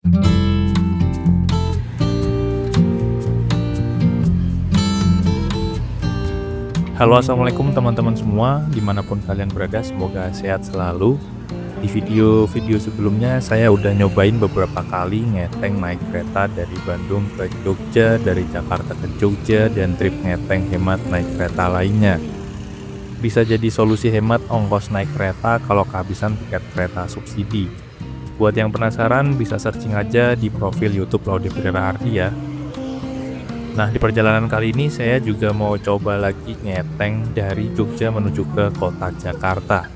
Halo, assalamualaikum teman-teman semua, dimanapun kalian berada, semoga sehat selalu. Di video-video sebelumnya saya udah nyobain beberapa kali ngeteng naik kereta dari Bandung ke Jogja, dari Jakarta ke Jogja, dan trip ngeteng hemat naik kereta lainnya. Bisa jadi solusi hemat ongkos naik kereta kalau kehabisan tiket kereta subsidi. Buat yang penasaran bisa searching aja di profil YouTube Laude Fira Hardi ya. Nah, di perjalanan kali ini saya juga mau coba lagi ngeteng dari Jogja menuju ke kota Jakarta.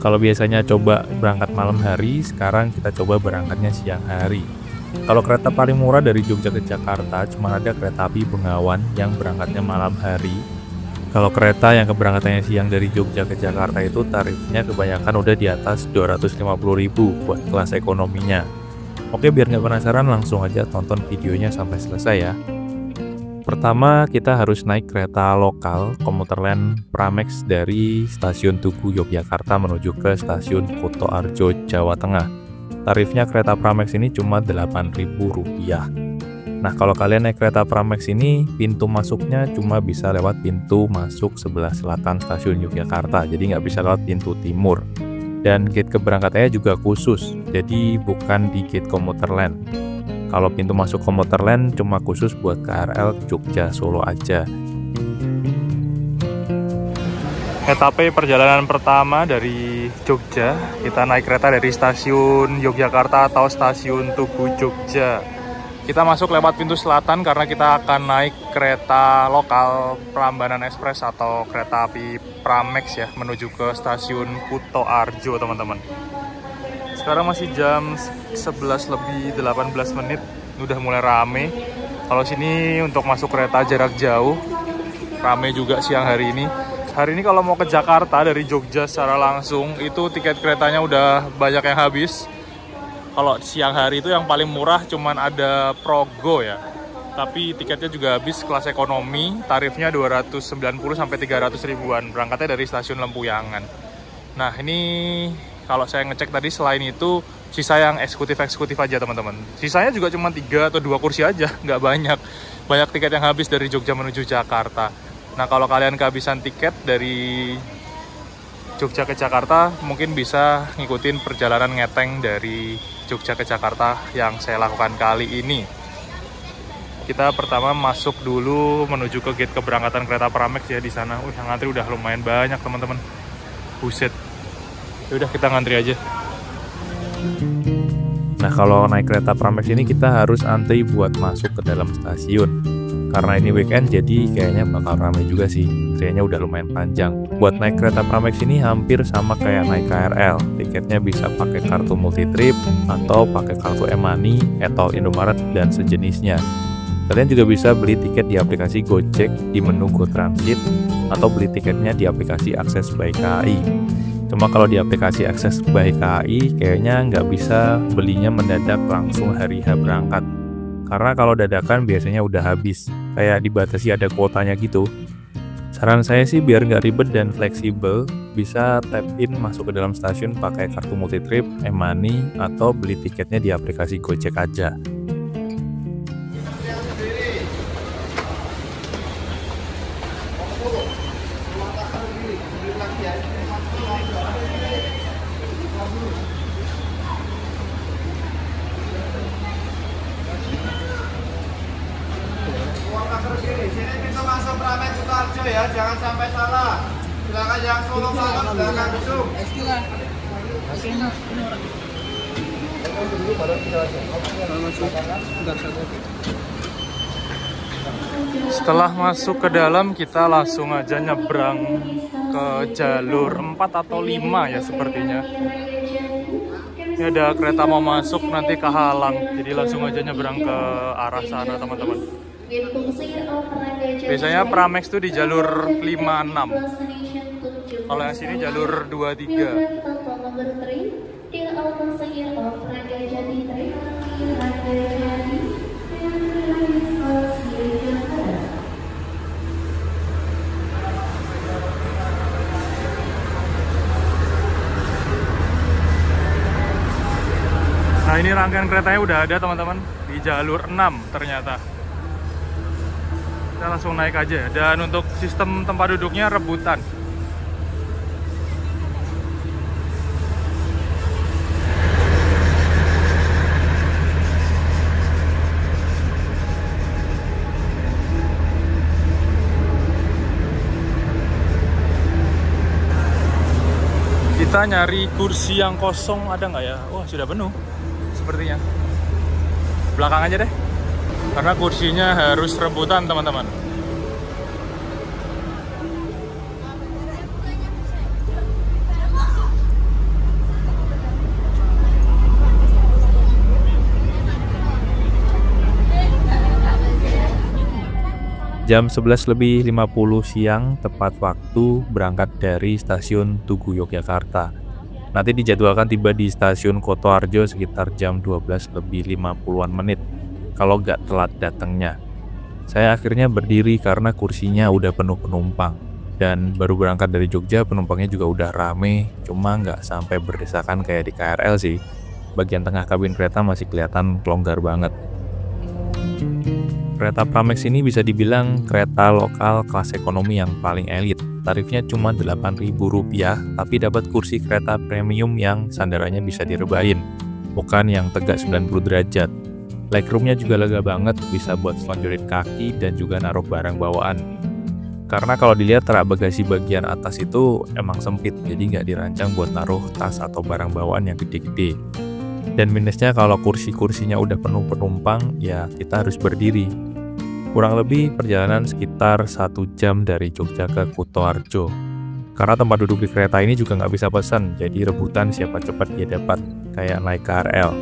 Kalau biasanya coba berangkat malam hari, sekarang kita coba berangkatnya siang hari. Kalau kereta paling murah dari Jogja ke Jakarta, cuma ada kereta api Bengawan yang berangkatnya malam hari. Kalau kereta yang keberangkatannya siang dari Jogja ke Jakarta itu tarifnya kebanyakan udah di atas 250.000 buat kelas ekonominya. Oke, biar nggak penasaran langsung aja tonton videonya sampai selesai ya. Pertama, kita harus naik kereta lokal komuter lain Pramex dari stasiun Tugu Yogyakarta menuju ke stasiun Kuto Arjo, Jawa Tengah. Tarifnya kereta Pramex ini cuma Rp8.000. Nah, kalau kalian naik kereta Pramex ini, pintu masuknya cuma bisa lewat pintu masuk sebelah selatan stasiun Yogyakarta, jadi nggak bisa lewat pintu timur. Dan gate keberangkatannya juga khusus, jadi bukan di gate komuter lain. Kalau pintu masuk komuter lain cuma khusus buat KRL Jogja Solo aja. Etape perjalanan pertama dari Jogja, kita naik kereta dari stasiun Yogyakarta atau stasiun Tugu Jogja. Kita masuk lewat pintu selatan karena kita akan naik kereta lokal Prambanan Express atau kereta api Pramex ya, menuju ke stasiun Kuto Arjo, teman-teman. Sekarang masih jam 11 lebih 18 menit, udah mulai rame. Kalau sini untuk masuk kereta jarak jauh, rame juga siang hari ini. Hari ini kalau mau ke Jakarta dari Jogja secara langsung, itu tiket keretanya udah banyak yang habis. Kalau siang hari itu yang paling murah cuman ada Progo ya. Tapi tiketnya juga habis kelas ekonomi, tarifnya 290-300 ribuan. Berangkatnya dari stasiun Lempuyangan. Nah, ini kalau saya ngecek tadi, selain itu sisa yang eksekutif aja teman-teman. Sisanya juga cuma 3 atau 2 kursi aja, nggak banyak. Banyak tiket yang habis dari Jogja menuju Jakarta. Nah, kalau kalian kehabisan tiket dari Jogja ke Jakarta, mungkin bisa ngikutin perjalanan ngeteng dari Jogja ke Jakarta yang saya lakukan kali ini. Kita pertama masuk dulu menuju ke gate keberangkatan kereta Pramex ya di sana. Yang ngantri udah lumayan banyak teman-teman. Buset. Yaudah, kita ngantri aja. Nah, kalau naik kereta Pramex ini kita harus antri buat masuk ke dalam stasiun. Karena ini weekend jadi kayaknya bakal ramai juga sih. Antriannya udah lumayan panjang. Buat naik kereta Pramex ini hampir sama kayak naik KRL. Tiketnya bisa pakai kartu multitrip atau pakai kartu e-money atau Indomaret dan sejenisnya. Kalian juga bisa beli tiket di aplikasi Gojek di menu Go Transit atau beli tiketnya di aplikasi Akses by KAI. Cuma kalau di aplikasi Akses by KAI kayaknya nggak bisa belinya mendadak langsung hari H berangkat. Karena kalau dadakan biasanya udah habis, kayak dibatasi ada kuotanya gitu. Saran saya sih biar nggak ribet dan fleksibel, bisa tap in masuk ke dalam stasiun pakai kartu multitrip, e-money, atau beli tiketnya di aplikasi Gojek aja. Sini pintu masuk Pramex Sutarjo ya, jangan sampai salah. Silakan yang Solo banget, belakang gedung. Setelah masuk ke dalam, kita langsung aja nyebrang ke jalur 4 atau 5 ya sepertinya. Ini ada kereta mau masuk nanti kehalang, jadi langsung aja nyebrang ke arah sana teman-teman. Biasanya Pramex tuh di jalur 56. Kalau yang sini jalur 23. Nah, ini rangkaian keretanya udah ada teman-teman di jalur 6 ternyata. Kita langsung naik aja. Dan untuk sistem tempat duduknya rebutan. Kita nyari kursi yang kosong, ada nggak ya? Wah, sudah penuh sepertinya. Belakang aja deh, karena kursinya harus rebutan teman-teman. Jam 11.50 siang, tepat waktu berangkat dari stasiun Tugu Yogyakarta. Nanti dijadwalkan tiba di stasiun Kotoarjo sekitar jam 12.50-an menit, kalau nggak telat datangnya. Saya akhirnya berdiri karena kursinya udah penuh penumpang. Dan baru berangkat dari Jogja, penumpangnya juga udah rame, cuma nggak sampai berdesakan kayak di KRL sih. Bagian tengah kabin kereta masih kelihatan longgar banget. Kereta Pramex ini bisa dibilang kereta lokal kelas ekonomi yang paling elit. Tarifnya cuma Rp8.000, tapi dapat kursi kereta premium yang sandarannya bisa direbahin, bukan yang tegak 90 derajat. Legroomnya juga lega banget, bisa buat selonjorin kaki dan juga naruh barang bawaan. Karena kalau dilihat rak bagasi bagian atas itu emang sempit, jadi nggak dirancang buat naruh tas atau barang bawaan yang gede-gede. Dan minusnya kalau kursi-kursinya udah penuh penumpang, ya kita harus berdiri. Kurang lebih perjalanan sekitar 1 jam dari Jogja ke Kutoarjo. Karena tempat duduk di kereta ini juga nggak bisa pesan, jadi rebutan siapa cepat dia dapat, kayak naik KRL.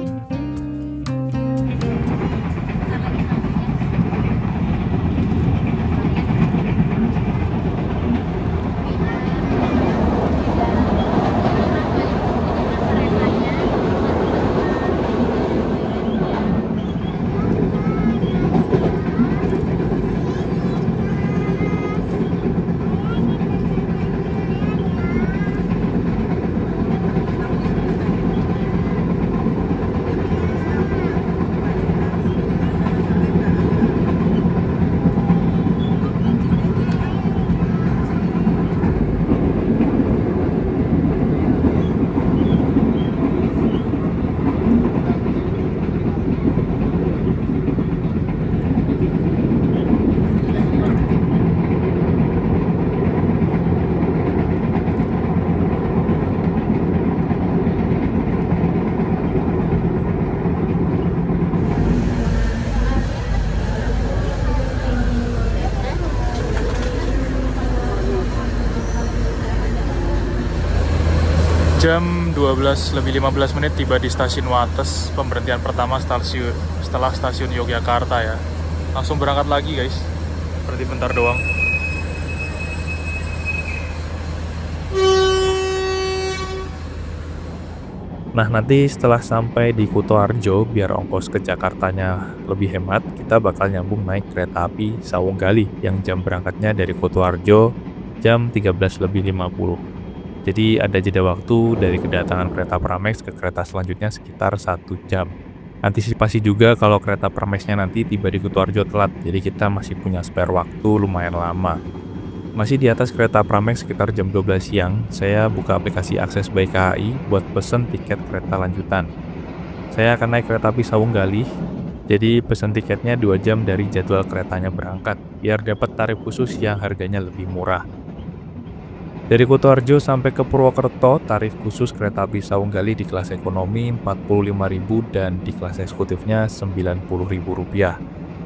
Jam 12.15 tiba di stasiun Wates, pemberhentian pertama setelah stasiun Yogyakarta ya. Langsung berangkat lagi guys, berarti bentar doang. Nah nanti setelah sampai di Kutoarjo, biar ongkos ke Jakartanya lebih hemat, kita bakal nyambung naik kereta api Sawunggali yang jam berangkatnya dari Kutoarjo jam 13.50. Jadi ada jeda waktu dari kedatangan kereta Pramex ke kereta selanjutnya sekitar 1 jam. Antisipasi juga kalau kereta Pramexnya nanti tiba di Kutoarjo telat, jadi kita masih punya spare waktu lumayan lama. Masih di atas kereta Pramex sekitar jam 12 siang, saya buka aplikasi Akses by KAI buat pesen tiket kereta lanjutan. Saya akan naik kereta api Sawunggali, jadi pesen tiketnya 2 jam dari jadwal keretanya berangkat, biar dapat tarif khusus yang harganya lebih murah. Dari Kutoarjo sampai ke Purwokerto, tarif khusus kereta api Sawunggali di kelas ekonomi Rp45.000 dan di kelas eksekutifnya Rp90.000.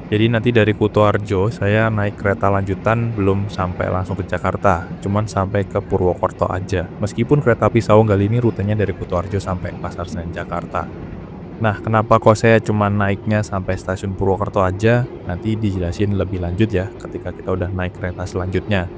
Jadi nanti dari Kutoarjo saya naik kereta lanjutan belum sampai langsung ke Jakarta, cuman sampai ke Purwokerto aja. Meskipun kereta api Sawunggali ini rutenya dari Kutoarjo sampai Pasar Senen Jakarta. Nah, kenapa kok saya cuma naiknya sampai stasiun Purwokerto aja? Nanti dijelasin lebih lanjut ya ketika kita udah naik kereta selanjutnya.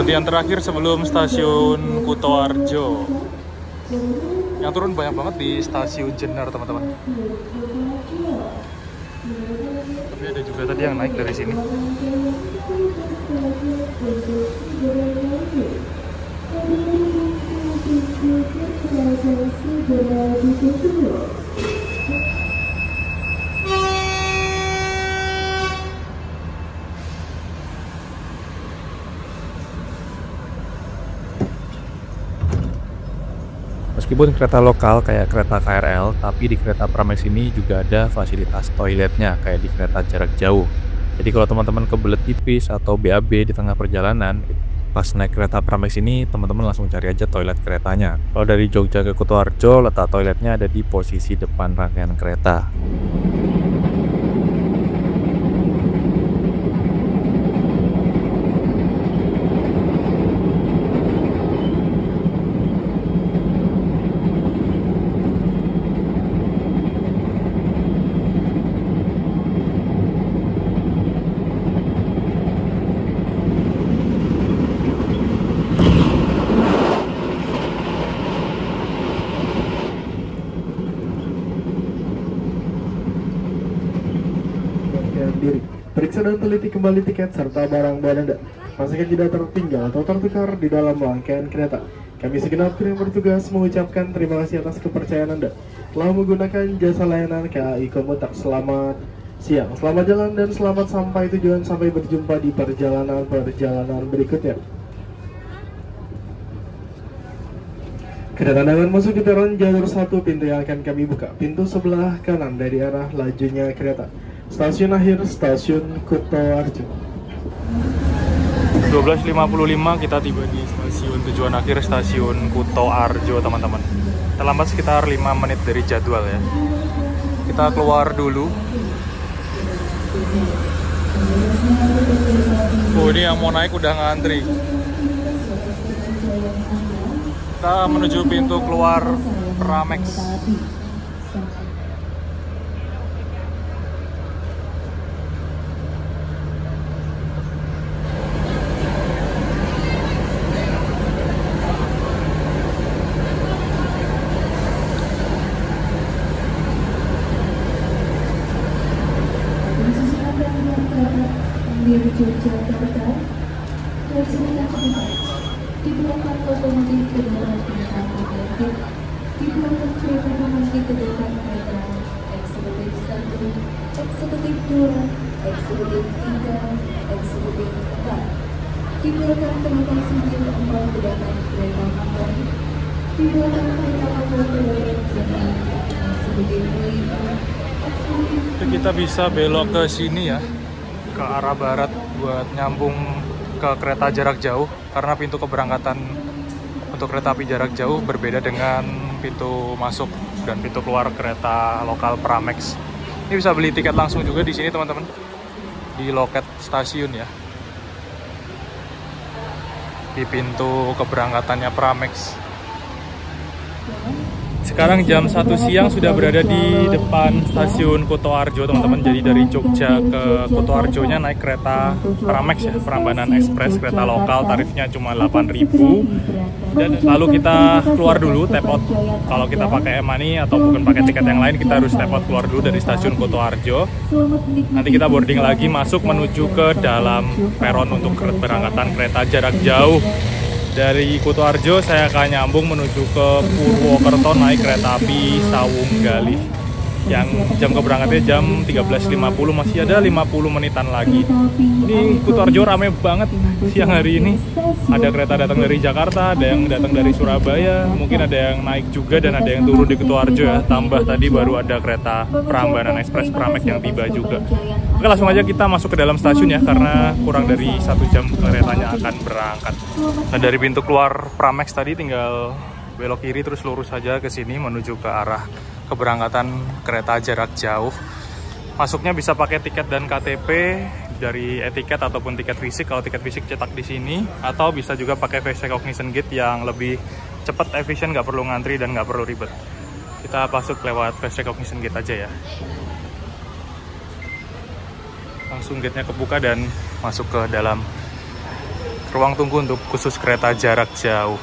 Berhentian terakhir sebelum stasiun Kutoarjo. Yang turun banyak banget di stasiun Jenar, teman-teman. Tapi ada juga tadi yang naik dari sini. Meskipun kereta lokal kayak kereta KRL, tapi di kereta Pramex ini juga ada fasilitas toiletnya kayak di kereta jarak jauh. Jadi kalau teman-teman kebelet pipis atau BAB di tengah perjalanan, pas naik kereta Pramex ini teman-teman langsung cari aja toilet keretanya. Kalau dari Jogja ke Kutoarjo, letak toiletnya ada di posisi depan rangkaian kereta. Diri. Periksa dan teliti kembali tiket serta barang-barang Anda. Pastikan tidak tertinggal atau tertukar di dalam rangkaian kereta. Kami segenap kru yang bertugas mengucapkan terima kasih atas kepercayaan Anda telah menggunakan jasa layanan KAI Komuter. Selamat siang, selamat jalan dan selamat sampai tujuan. Sampai berjumpa di perjalanan berikutnya. Kedatangan masuk ke peron jalur 1, pintu yang akan kami buka. Pintu sebelah kanan dari arah lajunya kereta. Stasiun akhir, stasiun Kutoarjo. 12.55 kita tiba di stasiun tujuan akhir, stasiun Kutoarjo, teman-teman. Terlambat sekitar 5 menit dari jadwal ya. Kita keluar dulu. Oh, ini yang mau naik udah ngantri. Kita menuju pintu keluar Pramex. Dari Yogyakarta, dari sekitar tempat, di belakang lokomotif kendaraan kereta Komuter, di belakang kereta memiliki kedepan kereta eksekutif 1, eksekutif 2, eksekutif 3, eksekutif 4, di belakang kereta sipil 4 kedepan kereta makan, di belakang kereta makan kedepan kereta eksekutif 5. Kita bisa belok ke sini ya, ke arah barat buat nyambung ke kereta jarak jauh, karena pintu keberangkatan untuk kereta api jarak jauh berbeda dengan pintu masuk dan pintu keluar kereta lokal Pramex. Ini bisa beli tiket langsung juga di sini, teman-teman, di loket stasiun ya, di pintu keberangkatannya Pramex. Sekarang jam 1 siang sudah berada di depan stasiun Kutoarjo, teman-teman. Jadi dari Jogja ke Kutoarjonya naik kereta Pramex ya, Prambanan Express, kereta lokal, tarifnya cuma 8.000. Dan lalu kita keluar dulu, tap out. Kalau kita pakai e-money atau bukan pakai tiket yang lain, kita harus tap out keluar dulu dari stasiun Kutoarjo. Nanti kita boarding lagi, masuk menuju ke dalam peron untuk keberangkatan kereta jarak jauh. Dari Kutoarjo saya akan nyambung menuju ke Purwokerto naik kereta api Sawung Galih yang jam keberangkatnya jam 13.50, masih ada 50 menitan lagi. Ini Kutoarjo rame banget siang hari ini. Ada kereta datang dari Jakarta, ada yang datang dari Surabaya, mungkin ada yang naik juga dan ada yang turun di Kutoarjo ya. Tambah tadi baru ada kereta Prambanan Express Pramex yang tiba juga. Oke, langsung aja kita masuk ke dalam stasiun ya, karena kurang dari 1 jam keretanya akan berangkat. Nah, dari pintu keluar Pramex tadi tinggal belok kiri terus lurus saja ke sini menuju ke arah keberangkatan kereta jarak jauh. Masuknya bisa pakai tiket dan KTP dari e-tiket ataupun tiket fisik. Kalau tiket fisik cetak di sini, atau bisa juga pakai face recognition gate yang lebih cepat, efisien, nggak perlu ngantri dan nggak perlu ribet. Kita masuk lewat face recognition gate aja ya. Langsung gate-nya kebuka dan masuk ke dalam ruang tunggu untuk khusus kereta jarak jauh.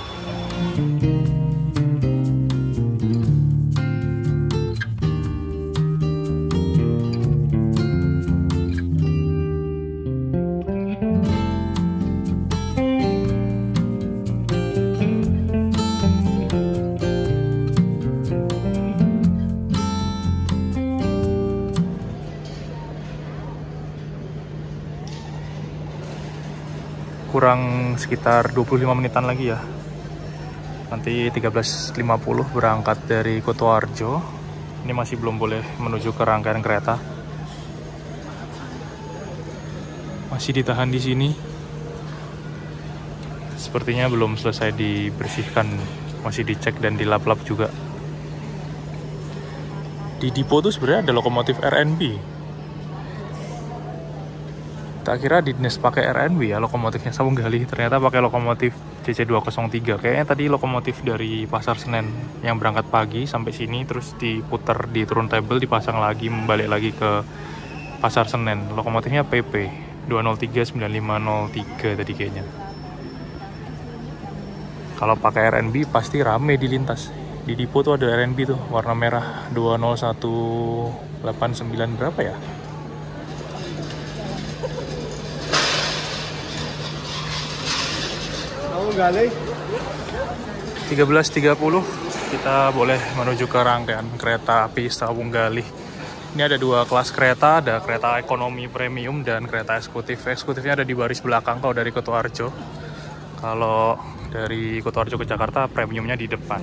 Kurang sekitar 25 menitan lagi ya. Nanti 13.50 berangkat dari Kutoarjo. Ini masih belum boleh menuju ke rangkaian kereta. Masih ditahan di sini. Sepertinya belum selesai dibersihkan, masih dicek dan dilap-lap juga. Di Dipo tuh sebenarnya ada lokomotif RNB. Tak kira Dinas pakai RNB ya lokomotifnya Sawunggali, ternyata pakai lokomotif CC203. Kayaknya tadi lokomotif dari Pasar Senen yang berangkat pagi sampai sini terus diputar di turntable, dipasang lagi, membalik lagi ke Pasar Senen. Lokomotifnya PP 2039503 tadi kayaknya. Kalau pakai RNB pasti rame dilintas. Di Dipo tuh ada RNB tuh warna merah 20189 berapa ya? 13.30 kita boleh menuju ke rangkaian kereta api Sawunggali. Ini ada dua kelas kereta, ada kereta ekonomi premium dan kereta eksekutif. Eksekutifnya ada di baris belakang kalau dari Kutoarjo. Kalau dari Kutoarjo ke Jakarta premiumnya di depan.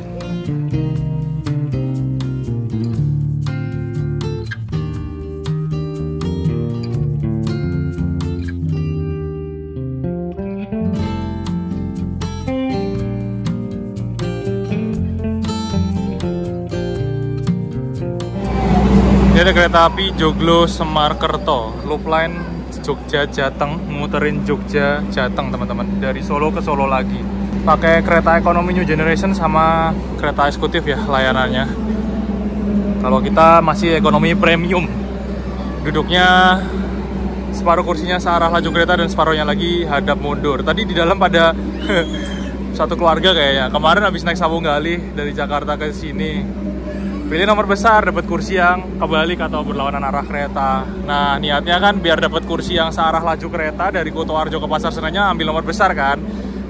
Ini ada kereta api Joglo Semarkerto, loop line Jogja Jateng, muterin Jogja Jateng teman-teman, dari Solo ke Solo lagi. Pakai kereta ekonomi new generation sama kereta eksekutif ya layanannya. Kalau kita masih ekonomi premium, duduknya separuh kursinya searah laju kereta dan separuhnya lagi hadap mundur. Tadi di dalam pada satu keluarga kayaknya. Kemarin habis naik Sawunggali dari Jakarta ke sini. Pilih nomor besar, dapat kursi yang kebalik atau berlawanan arah kereta. Nah, niatnya kan biar dapat kursi yang searah laju kereta dari Kutoarjo ke Pasar Senennya ambil nomor besar kan.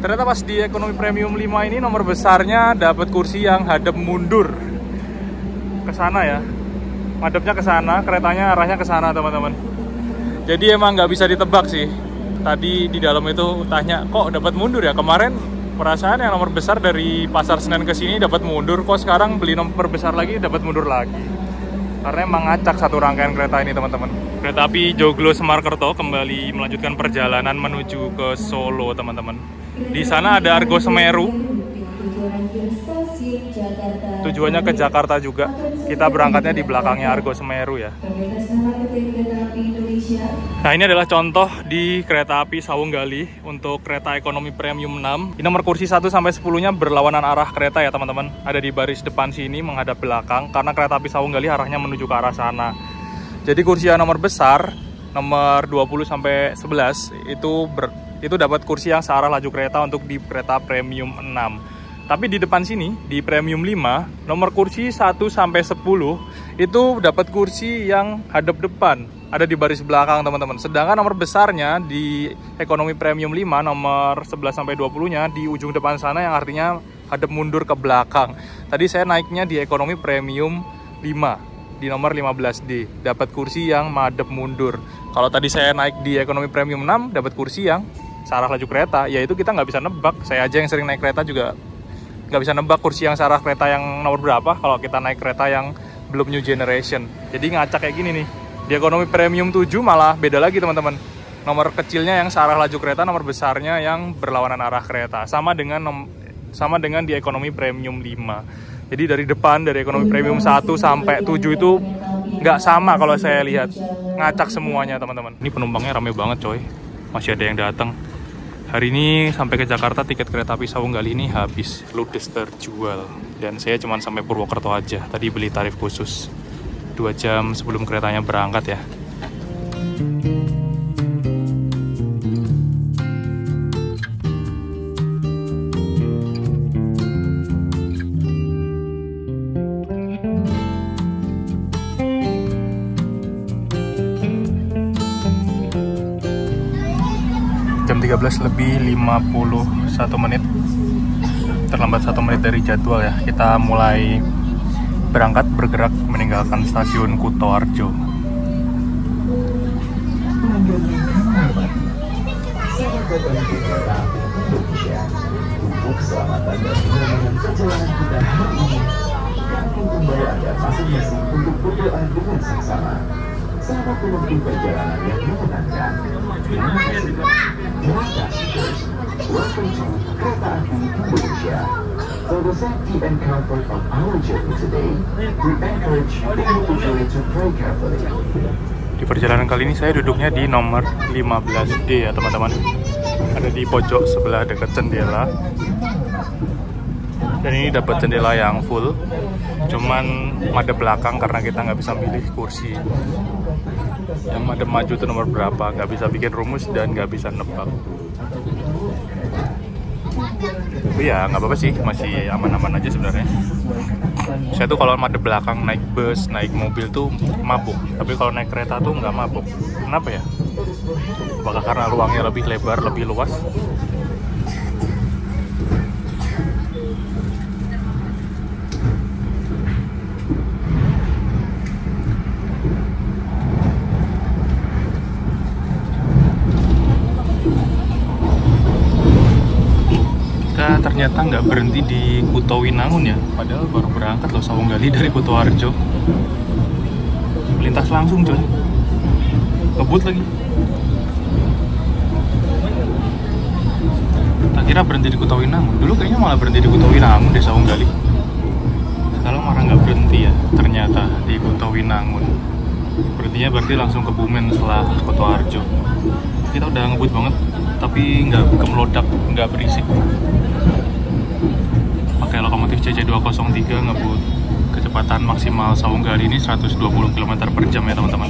Ternyata pas di ekonomi premium 5 ini nomor besarnya dapat kursi yang hadap mundur ke sana ya. Madepnya ke sana, keretanya arahnya ke sana teman-teman. Jadi emang nggak bisa ditebak sih. Tadi di dalam itu tanya, kok dapat mundur ya? Kemarin perasaan yang nomor besar dari Pasar Senen ke sini dapat mundur, kok sekarang beli nomor besar lagi dapat mundur lagi. Karena emang ngacak satu rangkaian kereta ini teman-teman. Kereta api Joglo Semarkerto kembali melanjutkan perjalanan menuju ke Solo teman-teman. Di sana ada Argo Semeru. Tujuannya ke Jakarta juga. Kita berangkatnya di belakangnya Argo Semeru ya. Nah, ini adalah contoh di kereta api Sawunggali untuk kereta ekonomi premium 6. Ini nomor kursi 1 sampai 10-nya berlawanan arah kereta ya teman-teman. Ada di baris depan sini menghadap belakang karena kereta api Sawunggali arahnya menuju ke arah sana. Jadi kursi yang nomor besar nomor 20 sampai 11 itu dapat kursi yang searah laju kereta untuk di kereta premium 6. Tapi di depan sini, di premium 5, nomor kursi 1 sampai 10 itu dapat kursi yang hadap depan, ada di baris belakang teman-teman. Sedangkan nomor besarnya di ekonomi premium 5, nomor 11 sampai 20-nya di ujung depan sana yang artinya hadap mundur ke belakang. Tadi saya naiknya di ekonomi premium 5, di nomor 15D, dapat kursi yang madep mundur. Kalau tadi saya naik di ekonomi premium 6, dapat kursi yang searah laju kereta, ya itu kita nggak bisa nebak. Saya aja yang sering naik kereta juga nggak bisa nebak kursi yang searah kereta yang nomor berapa kalau kita naik kereta yang belum new generation. Jadi ngacak kayak gini nih. Di ekonomi premium 7 malah beda lagi teman-teman. Nomor kecilnya yang searah laju kereta, nomor besarnya yang berlawanan arah kereta. Sama dengan di ekonomi premium 5. Jadi dari depan, dari ekonomi premium 1 sampai 7 itu nggak sama kalau saya lihat. Ngacak semuanya teman-teman. Ini penumpangnya rame banget coy. Masih ada yang datang. Hari ini sampai ke Jakarta tiket kereta api Sawunggali ini habis, ludes terjual. Dan saya cuma sampai Purwokerto aja. Tadi beli tarif khusus 2 jam sebelum keretanya berangkat ya. jam 13 lebih 51 menit. Terlambat 1 menit dari jadwal ya. Kita mulai bergerak meninggalkan stasiun Kutoarjo. Untuk keselamatan dan kenyamanan perjalanan kita hari ini, kami membawa Anda masing-masing untuk berdoa dengan saksama. Selamat menempuh perjalanan yang menyenangkan. Terima kasih. Welcome to Kereta Api Indonesia. For the safety and comfort of our journey today, we encourage the individual to pray carefully. Di perjalanan kali ini saya duduknya di nomor 15D ya teman-teman. Ada di pojok sebelah dekat jendela. Dan ini dapat jendela yang full. Cuman madep belakang karena kita nggak bisa milih kursi. Yang madep maju itu nomor berapa, nggak bisa bikin rumus dan nggak bisa nebak. Tapi ya nggak apa-apa sih, masih aman-aman aja sebenarnya. Saya tuh kalau madep belakang naik bus, naik mobil tuh mabuk. Tapi kalau naik kereta tuh nggak mabuk. Kenapa ya? Apakah karena ruangnya lebih lebar, lebih luas? Ternyata nggak berhenti di Kutowinangun ya, padahal baru berangkat loh Sawunggali dari Kutoarjo. Lintas langsung coy, ngebut lagi. Tak kira berhenti di Kutowinangun, dulu kayaknya malah berhenti di Kutowinangun deh Sawunggali. Sekarang malah nggak berhenti ya, ternyata di Kutowinangun. Berhentinya berarti langsung ke Bumen setelah Kutoarjo. Kita udah ngebut banget, tapi nggak kemelodak, nggak berisik. Pakai lokomotif CC203 ngebut. Kecepatan maksimal Sawunggali ini 120 km per jam ya teman-teman.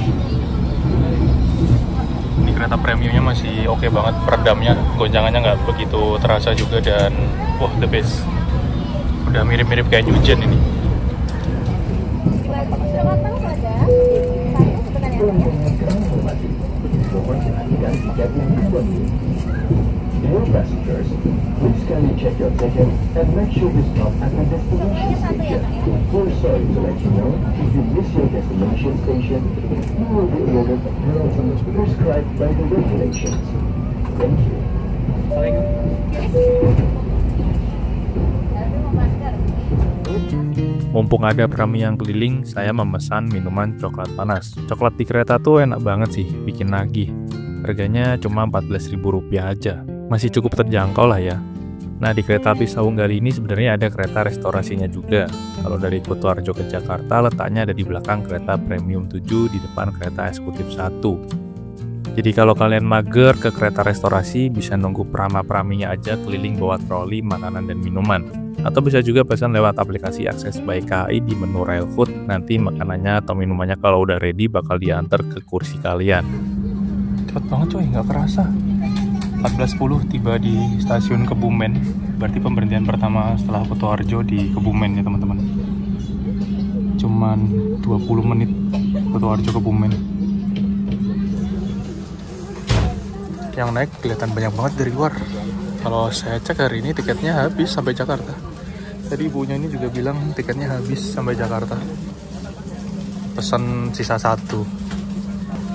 Ini kereta premiumnya masih oke banget, peredamnya, goncangannya nggak begitu terasa juga, dan wah the best. Udah mirip-mirip kayak New Gen ini. Dear passengers, please kindly check your ticket and make sure you stop at the destination station. We're sorry to let you know, if you miss your destination station, you will be awarded a penalty prescribed by the regulations. Thank you. Mumpung ada prami yang keliling, saya memesan minuman coklat panas. Coklat di kereta tuh enak banget sih, bikin nagih. Harganya cuma Rp14.000 aja. Masih cukup terjangkau lah ya. Nah, di kereta api Sawunggali ini sebenarnya ada kereta restorasinya juga. Kalau dari Kutoarjo ke Jakarta, letaknya ada di belakang kereta Premium 7 di depan kereta Eksekutif 1. Jadi kalau kalian mager ke kereta restorasi, bisa nunggu prama-praminya aja keliling bawa troli, makanan, dan minuman. Atau bisa juga pesan lewat aplikasi Akses by KAI di menu Rail Food. Nanti makanannya atau minumannya kalau udah ready bakal diantar ke kursi kalian. Cepet banget coy, nggak kerasa. 14.10 tiba di stasiun Kebumen. Berarti pemberhentian pertama setelah Kutoarjo di Kebumen ya teman-teman. Cuman 20 menit Kutoarjo Kebumen. Yang naik kelihatan banyak banget dari luar. Kalau saya cek hari ini tiketnya habis sampai Jakarta. Tadi ibunya ini juga bilang tiketnya habis sampai Jakarta. Pesan sisa 1.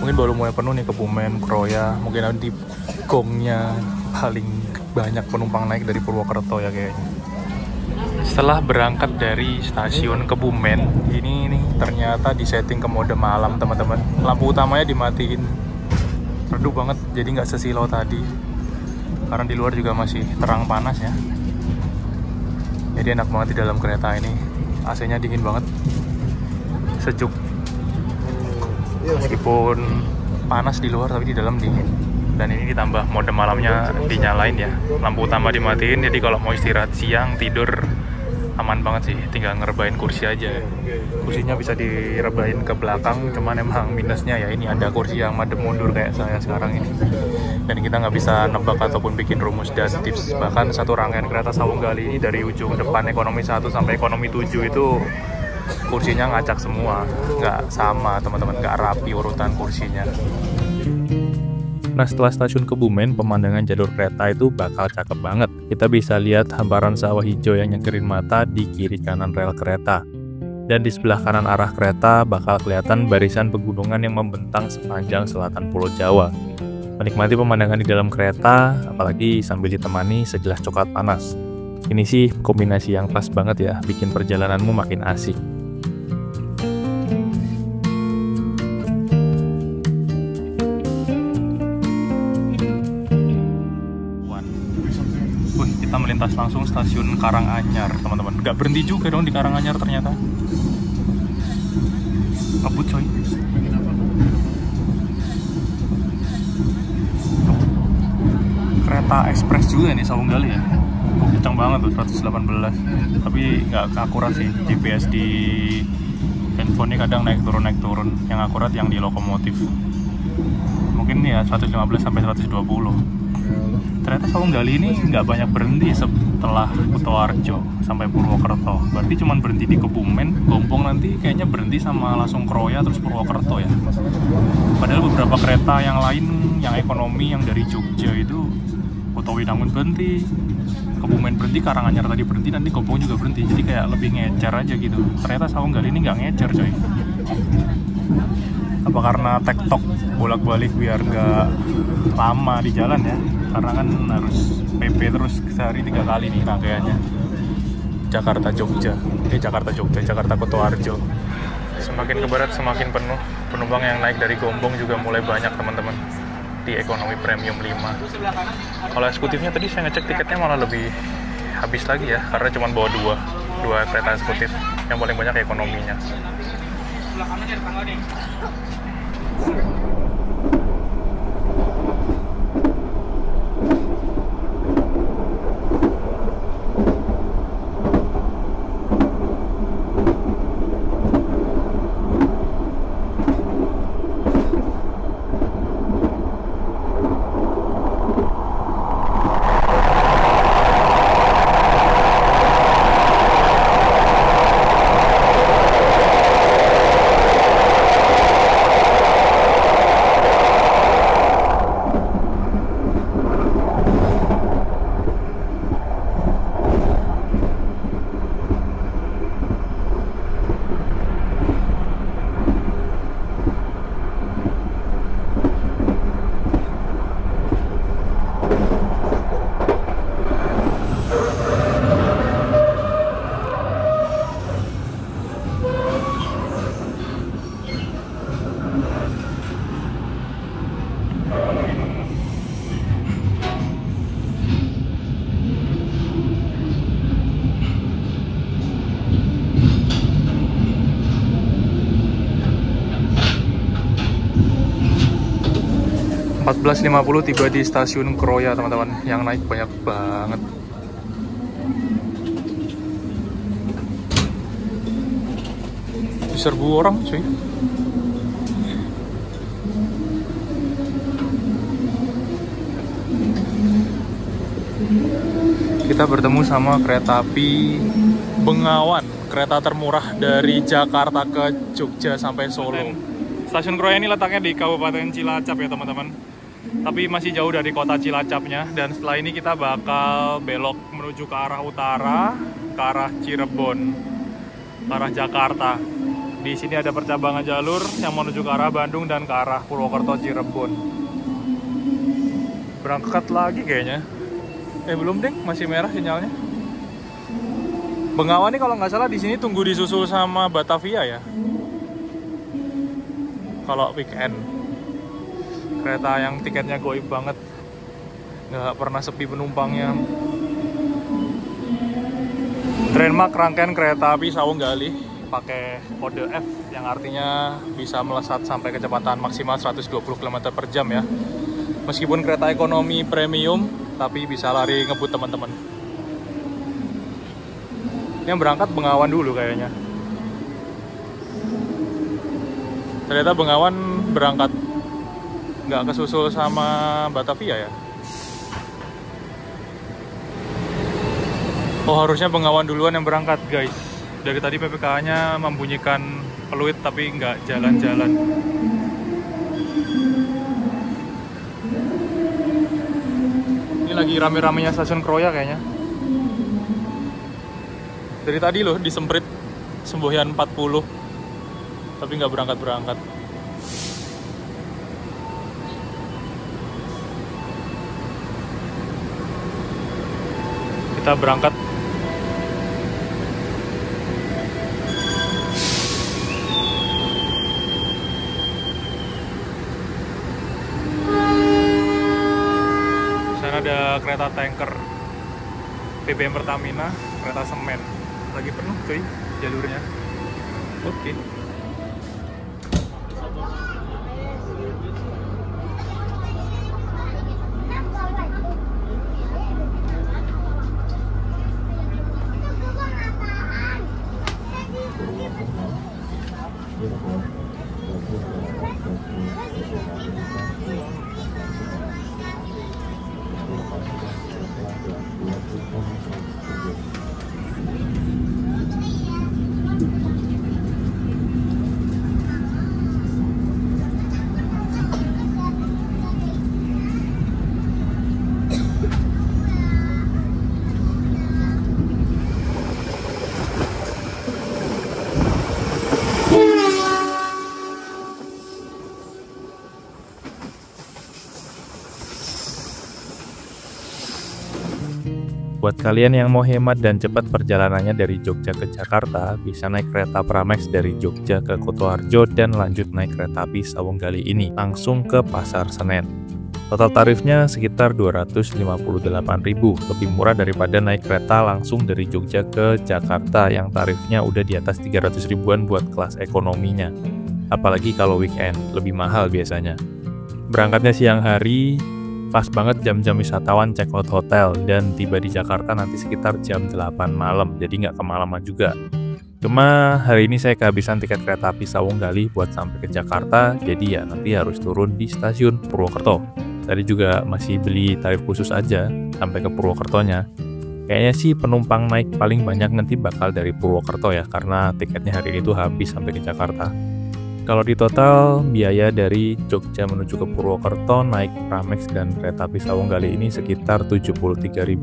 Mungkin baru mulai penuh nih Kebumen, Kroya. Mungkin nanti gongnya paling banyak penumpang naik dari Purwokerto ya kayaknya. Setelah berangkat dari stasiun Kebumen, ini nih ternyata disetting ke mode malam teman-teman. Lampu utamanya dimatiin, redup banget, jadi nggak sesilau tadi. Karena di luar juga masih terang panas ya. Jadi enak banget di dalam kereta ini. AC-nya dingin banget, sejuk. Meskipun panas di luar tapi di dalam dingin. Dan ini ditambah mode malamnya dinyalain ya. Lampu utama dimatiin, jadi kalau mau istirahat siang, tidur aman banget sih. Tinggal ngerebain kursi aja. Kursinya bisa direbain ke belakang, cuman emang minusnya ya ini ada kursi yang madep mundur kayak saya sekarang ini. Dan kita nggak bisa nebak ataupun bikin rumus dan tips. Bahkan satu rangkaian kereta Sawunggali ini dari ujung depan ekonomi 1 sampai ekonomi 7 itu kursinya ngacak semua, nggak sama teman-teman, nggak rapi urutan kursinya. Nah, setelah stasiun Kebumen, pemandangan jalur kereta itu bakal cakep banget. Kita bisa lihat hamparan sawah hijau yang nyegerin mata di kiri kanan rel kereta. Dan di sebelah kanan arah kereta bakal kelihatan barisan pegunungan yang membentang sepanjang selatan Pulau Jawa. Menikmati pemandangan di dalam kereta, apalagi sambil ditemani segelas coklat panas. Ini sih kombinasi yang pas banget ya, bikin perjalananmu makin asik. Kita melintas langsung stasiun Karanganyar, teman-teman. Nggak berhenti juga dong di Karanganyar ternyata. Ngebut coy. Kereta ekspres juga nih Sawunggali ya. Kencang banget tuh 118. Tapi nggak akurat sih. GPS di handphone ini kadang naik turun. Yang akurat yang di lokomotif. Mungkin ya 115 sampai 120. Ternyata Sawunggali ini nggak banyak berhenti setelah Kutoarjo sampai Purwokerto. Berarti cuma berhenti di Kebumen, Gombong nanti kayaknya berhenti sama langsung Kroya terus Purwokerto ya. Padahal beberapa kereta yang lain yang ekonomi yang dari Jogja itu Kutowinangun berhenti, Kebumen berhenti, Karanganyar tadi berhenti, nanti Gombong juga berhenti. Jadi kayak lebih ngecer aja gitu. Ternyata Sawunggali ini nggak ngecer coy. Apa karena tektok bolak-balik biar nggak lama di jalan ya? Karena kan harus PP terus sehari 3 kali nih rangkaiannya. Jakarta Jogja Kutoarjo. Semakin ke barat semakin penuh. Penumpang yang naik dari Gombong juga mulai banyak teman-teman di ekonomi premium 5. Kalau eksekutifnya tadi saya ngecek tiketnya malah lebih habis lagi ya, karena cuma bawa dua kereta eksekutif. Yang paling banyak ekonominya. 14.50 tiba di stasiun Kroya teman-teman. Yang naik banyak banget. Diserbu orang cuy. Kita bertemu sama kereta api Bengawan, kereta termurah dari Jakarta ke Jogja sampai Solo. Stasiun Kroya ini letaknya di Kabupaten Cilacap ya teman-teman. Tapi masih jauh dari kota Cilacapnya. Dan setelah ini kita bakal belok menuju ke arah utara, ke arah Cirebon, ke arah Jakarta. Di sini ada percabangan jalur yang menuju ke arah Bandung dan ke arah Purwokerto Cirebon. Berangkat lagi kayaknya. Belum deh, masih merah sinyalnya. Bengawan nih kalau nggak salah di sini tunggu disusul sama Batavia ya. Kalau weekend. Kereta yang tiketnya goib banget. Nggak pernah sepi penumpangnya. Trademark rangkaian kereta api Sawunggali pakai kode F yang artinya bisa melesat sampai kecepatan maksimal 120 km per jam ya. Meskipun kereta ekonomi premium, tapi bisa lari ngebut teman-teman. Yang berangkat Bengawan dulu kayaknya. Ternyata Bengawan berangkat nggak kesusul sama Batavia ya. Oh harusnya Bengawan duluan yang berangkat guys. Dari tadi PPKA-nya membunyikan peluit tapi nggak jalan-jalan. Ini lagi rame-ramenya stasiun Kroya kayaknya. Dari tadi loh disemprit semboyan 40, tapi nggak berangkat-berangkat. Kita berangkat. Sana ada kereta tanker BBM Pertamina, kereta semen. Lagi penuh cuy jalurnya. Oke. Buat kalian yang mau hemat dan cepat perjalanannya dari Jogja ke Jakarta, bisa naik kereta Pramex dari Jogja ke Kutoarjo dan lanjut naik kereta api Sawunggali ini langsung ke Pasar Senen. Total tarifnya sekitar 258.000, lebih murah daripada naik kereta langsung dari Jogja ke Jakarta yang tarifnya udah di atas 300 ribuan buat kelas ekonominya. Apalagi kalau weekend, lebih mahal biasanya. Berangkatnya siang hari, pas banget jam-jam wisatawan check out hotel, dan tiba di Jakarta nanti sekitar jam 8 malam, jadi nggak kemalaman juga. Cuma hari ini saya kehabisan tiket kereta api Sawunggali buat sampai ke Jakarta, jadi ya nanti harus turun di stasiun Purwokerto. Tadi juga masih beli tarif khusus aja sampai ke Purwokertonya. Kayaknya sih penumpang naik paling banyak nanti bakal dari Purwokerto ya, karena tiketnya hari ini tuh habis sampai ke Jakarta. Kalau di total, biaya dari Jogja menuju ke Purwokerto naik Pramex dan kereta api Sawunggali ini sekitar Rp73.000.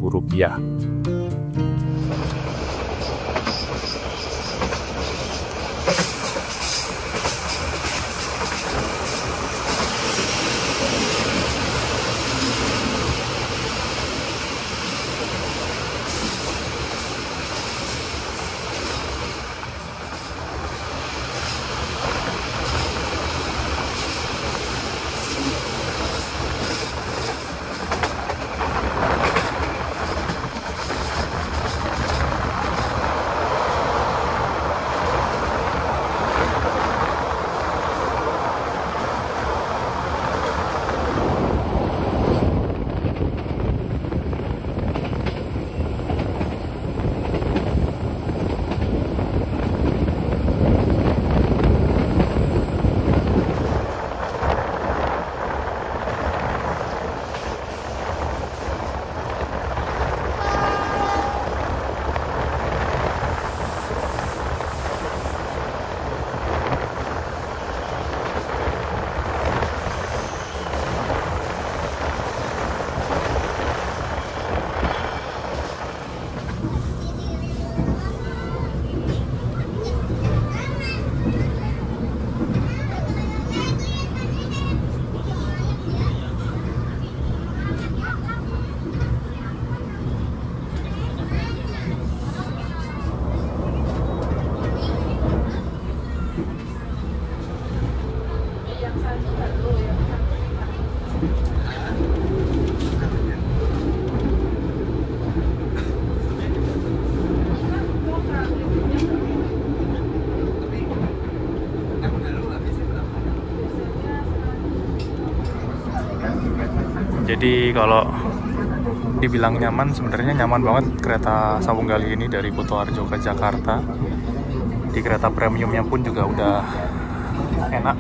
Jadi kalau dibilang nyaman, sebenarnya nyaman banget kereta Sawunggali ini dari Kutoarjo ke Jakarta. Di kereta premiumnya pun juga udah enak,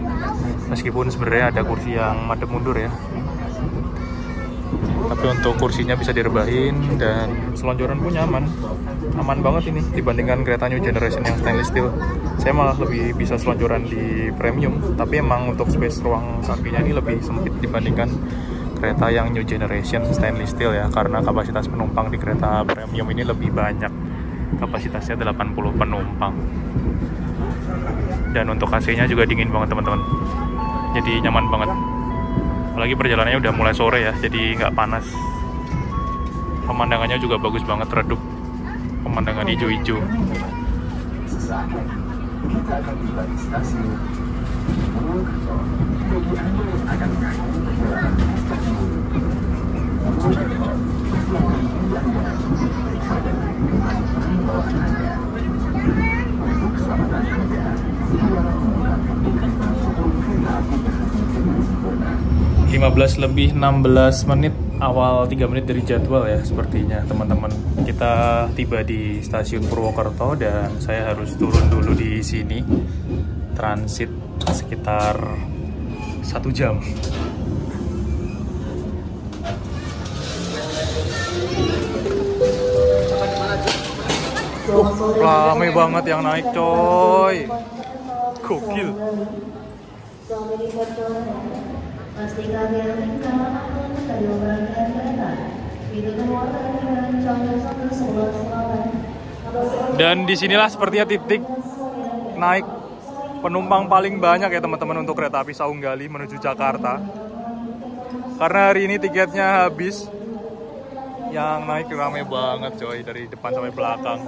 meskipun sebenarnya ada kursi yang madep mundur ya. Tapi untuk kursinya bisa direbahin dan selonjoran pun nyaman. Aman banget ini dibandingkan kereta New Generation yang stainless steel. Saya malah lebih bisa selonjoran di premium, tapi emang untuk space ruang sampingnya ini lebih sempit dibandingkan kereta yang new generation stainless steel ya, karena kapasitas penumpang di kereta premium ini lebih banyak. Kapasitasnya 80 penumpang. Dan untuk AC-nya juga dingin banget teman-teman. Jadi nyaman banget. Apalagi perjalanannya udah mulai sore ya, jadi nggak panas. Pemandangannya juga bagus banget, redup. Pemandangan hijau-hijau. Kita akan tiba di stasiun Purwokerto. Bagi Anda yang akan menghadiri perjalanan di stasiun Purwokerto, silakan diri Anda diperiksa dan diberikan surat bawaan Anda. Untuk keselamatan Anda, dilarang menggunakan pintu kereta sebelum kereta api berhenti dengan sempurna. 15 lebih 16 menit, awal 3 menit dari jadwal ya sepertinya teman-teman. Kita tiba di stasiun Purwokerto dan saya harus turun dulu di sini. Transit sekitar 1 jam. Rame banget yang naik coy. Gokil. Dan disinilah sepertinya titik naik penumpang paling banyak ya teman-teman untuk kereta api Saunggali menuju Jakarta. Karena hari ini tiketnya habis. Yang naik rame banget coy, dari depan sampai belakang.